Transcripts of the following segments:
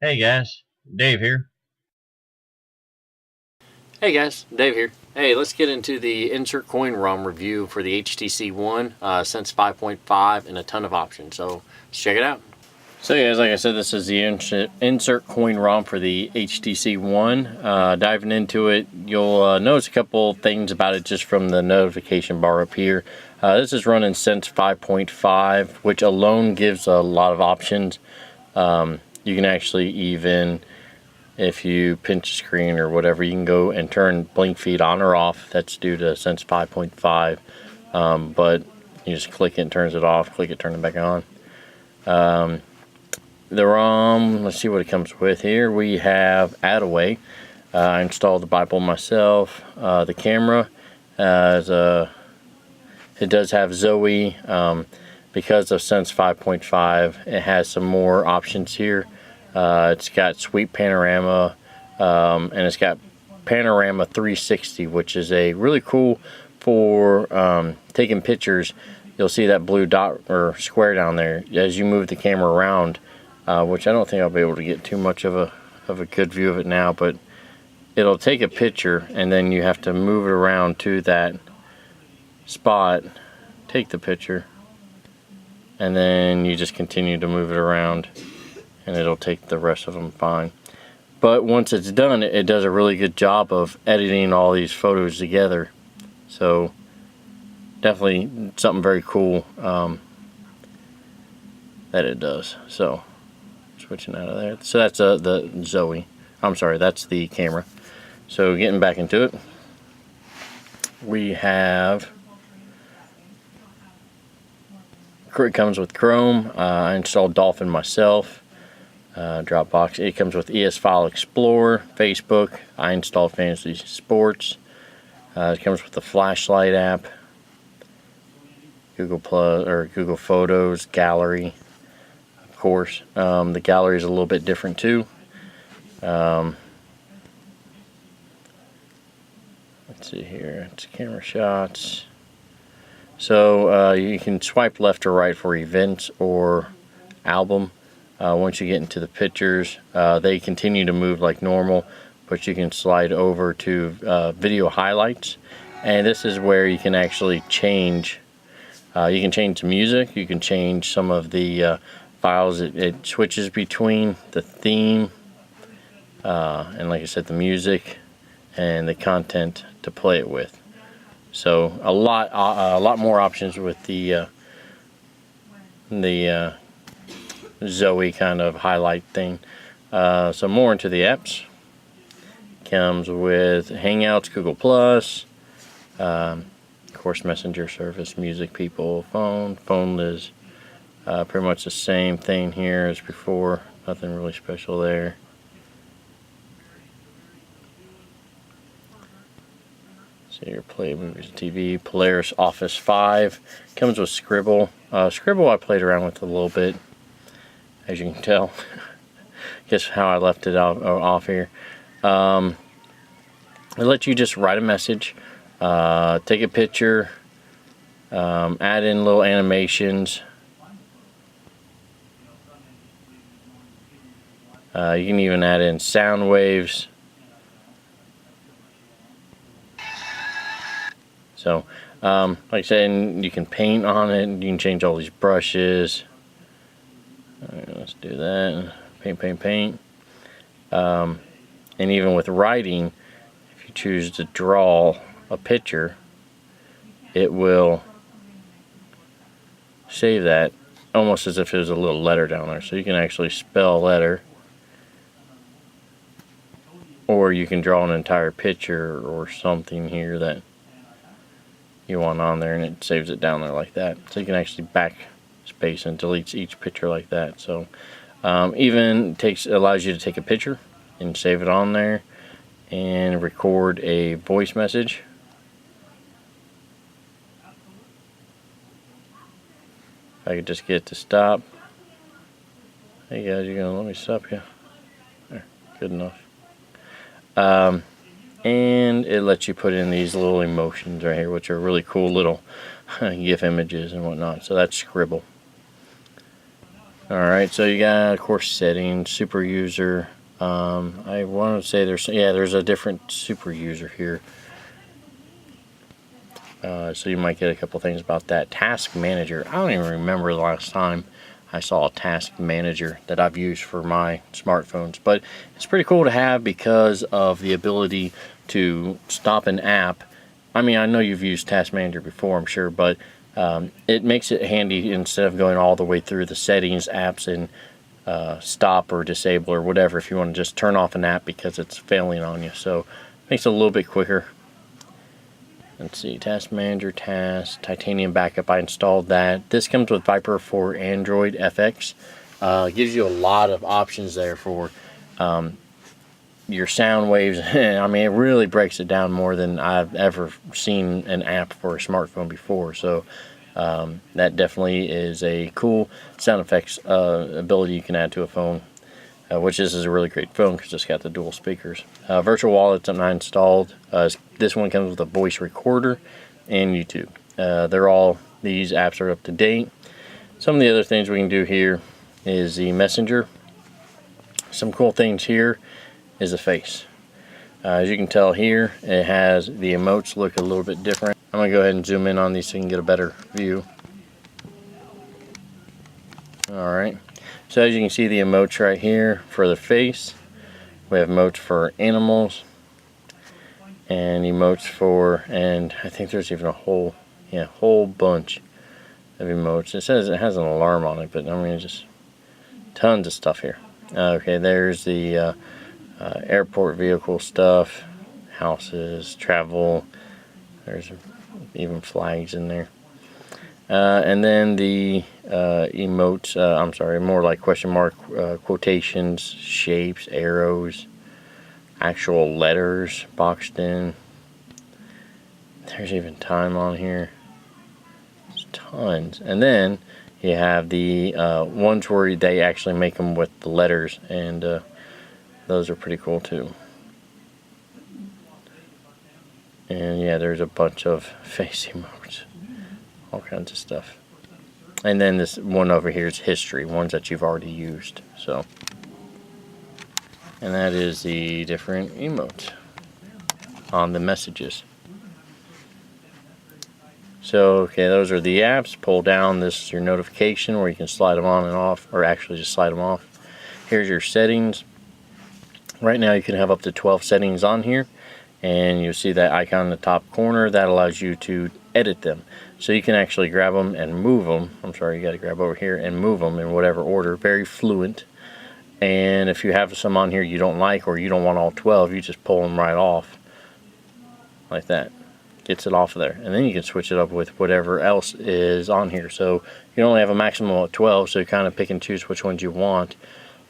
Hey guys, Dave here. Hey guys, Dave here. Hey, let's get into the InsertCoin Rom review for the HTC One since 5.5 and a ton of options. So let's check it out. So guys, like I said, this is the InsertCoin Rom for the HTC One. Diving into it, you'll notice a couple things about it just from the notification bar up here. This is running since 5.5, which alone gives a lot of options. You can actually even, if you pinch the screen or whatever, you can go and turn blink feed on or off. That's due to Sense 5.5. But you just click it and turns it off, click it, turn it back on. The ROM, let's see what it comes with here. We have Attaway. I installed the Bible myself. The camera, it does have Zoe. Because of Sense 5.5, it has some more options here. It's got sweep panorama, and it's got panorama 360, which is a really cool for taking pictures. You'll see that blue dot or square down there as you move the camera around, which I don't think I'll be able to get too much of a good view of it now, but it'll take a picture and then you have to move it around to that spot, take the picture, and then you just continue to move it around and it'll take the rest of them fine. But once it's done, it does a really good job of editing all these photos together. So definitely something very cool that it does. So switching out of there. So that's the Zoe. I'm sorry, that's the camera. So getting back into it, we have, it comes with Chrome. I installed Dolphin myself. Dropbox. It comes with ES File Explorer, Facebook. I installed Fantasy Sports. It comes with the flashlight app, Google Plus or Google Photos, Gallery, of course. The gallery is a little bit different too. Let's see here. It's camera shots. So you can swipe left or right for events or album. Once you get into the pictures, they continue to move like normal, but you can slide over to video highlights, and this is where you can actually change. You can change the music, you can change some of the files. It switches between the theme and, like I said, the music and the content to play it with. So a lot more options with the Zoe kind of highlight thing. So more into the apps. Comes with Hangouts, Google Plus, of course Messenger service, music, people, phone. Phone is pretty much the same thing here as before. Nothing really special there. So your play, movies, TV, Polaris Office 5. Comes with Scribble. Scribble I played around with a little bit, as you can tell. Guess how I left it off here. It lets you just write a message, take a picture, add in little animations. You can even add in sound waves. So, like I said, you can paint on it. You can change all these brushes. Alright, let's do that. Paint. And even with writing, if you choose to draw a picture, it will save that almost as if it was a little letter down there. So you can actually spell a letter, or you can draw an entire picture or something here that you want on there, and it saves it down there like that. So you can actually backspace and deletes each picture like that. So even allows you to take a picture and save it on there and record a voice message. If I could just get it to stop. Hey guys, you're gonna let me stop you? There, good enough. And it lets you put in these little emotions right here, which are really cool little GIF images and whatnot. So that's Scribble. Alright, so you got, of course, settings, super user. I want to say there's a different super user here. So you might get a couple things about that. Task manager. I don't even remember the last time I saw a task manager that I've used for my smartphones, but it's pretty cool to have because of the ability to stop an app. I mean, I know you've used task manager before, I'm sure, but it makes it handy instead of going all the way through the settings, apps, and stop or disable or whatever, if you want to just turn off an app because it's failing on you. So it makes it a little bit quicker. Let's see, Task Manager, Task, Titanium Backup, I installed that. This comes with Viper for Android FX. Gives you a lot of options there for your sound waves. I mean, it really breaks it down more than I've ever seen an app for a smartphone before. So that definitely is a cool sound effects ability you can add to a phone. Which this is a really great phone because it's got the dual speakers. Virtual Wallet, something I installed. This one comes with a voice recorder and YouTube. These apps are up to date. Some of the other things we can do here is the Messenger. Some cool things here is the face. As you can tell here, it has the emotes look a little bit different. I'm going to go ahead and zoom in on these so you can get a better view. Alright. So as you can see, the emotes right here for the face. We have emotes for animals and emotes for, and I think there's even a whole bunch of emotes. It says it has an alarm on it, but I mean, just tons of stuff here. Okay, there's the airport vehicle stuff, houses, travel. There's even flags in there. And then the emotes, I'm sorry, more like question mark, quotations, shapes, arrows, actual letters boxed in. There's even time on here. There's tons. And then you have the ones where they actually make them with the letters, and those are pretty cool too. And yeah, there's a bunch of face emotes. All kinds of stuff. And then this one over here is history, ones that you've already used. So, and that is the different emotes on the messages. So, okay, those are the apps. Pull down, this is your notification where you can slide them on and off, or actually just slide them off. Here's your settings. Right now you can have up to 12 settings on here, and you'll see that icon in the top corner. That allows you to edit them. So you can actually grab them and move them. I'm sorry, you got to grab over here and move them in whatever order. Very fluent. And if you have some on here you don't like, or you don't want all 12, you just pull them right off. Like that. Gets it off of there. And then you can switch it up with whatever else is on here. So you only have a maximum of 12, so you kind of pick and choose which ones you want.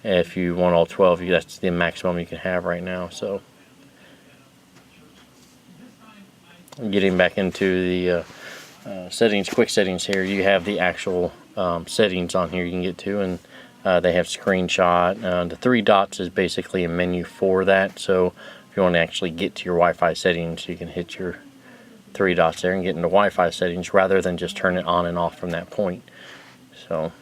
If you want all 12, that's the maximum you can have right now. So getting back into the settings, quick settings here, you have the actual settings on here you can get to, and they have screenshot. The 3 dots is basically a menu for that, so if you want to actually get to your Wi-Fi settings, you can hit your 3 dots there and get into Wi-Fi settings rather than just turn it on and off from that point. So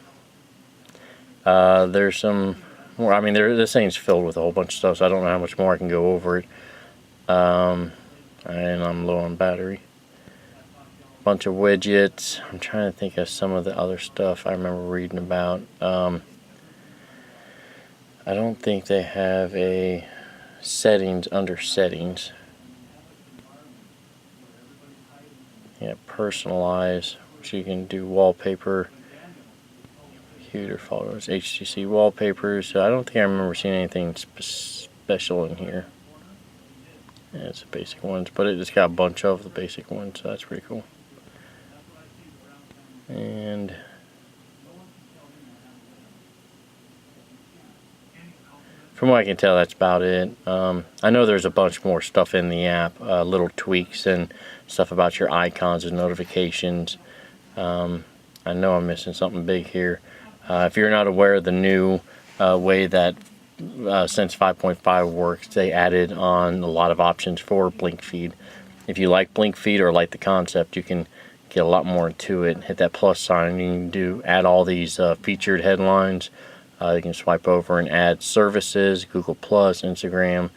there's some more. I mean, this thing's filled with a whole bunch of stuff, so I don't know how much more I can go over it. And I'm low on battery. Bunch of widgets. I'm trying to think of some of the other stuff I remember reading about. I don't think they have a settings under settings. Yeah, personalize, which you can do wallpaper, computer photos, HTC wallpapers. So I don't think I remember seeing anything special in here. Yeah, it's the basic ones, but it just got a bunch of the basic ones, so that's pretty cool. And from what I can tell, that's about it. I know there's a bunch more stuff in the app, little tweaks and stuff about your icons and notifications. I know I'm missing something big here. If you're not aware of the new way that since 5.5 works, they added on a lot of options for blink feed. If you like blink feed or like the concept, you can get a lot more into it. Hit that plus sign. You can add all these featured headlines. You can swipe over and add services, Google Plus, Instagram.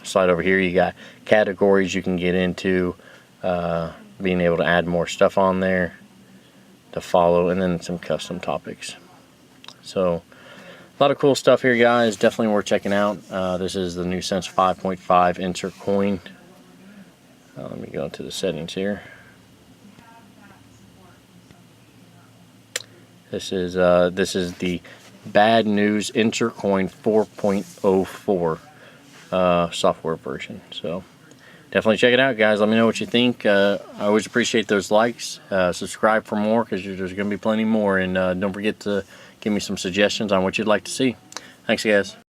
Slide over here, you got categories you can get into, being able to add more stuff on there to follow, and then some custom topics. So a lot of cool stuff here, guys. Definitely worth checking out. This is the new Sense 5.5 insert coin. Let me go into the settings here. This is the Bad News InsertCoin 4.04 software version. So definitely check it out, guys. Let me know what you think. I always appreciate those likes. Subscribe for more, because there's going to be plenty more. And don't forget to give me some suggestions on what you'd like to see. Thanks, guys.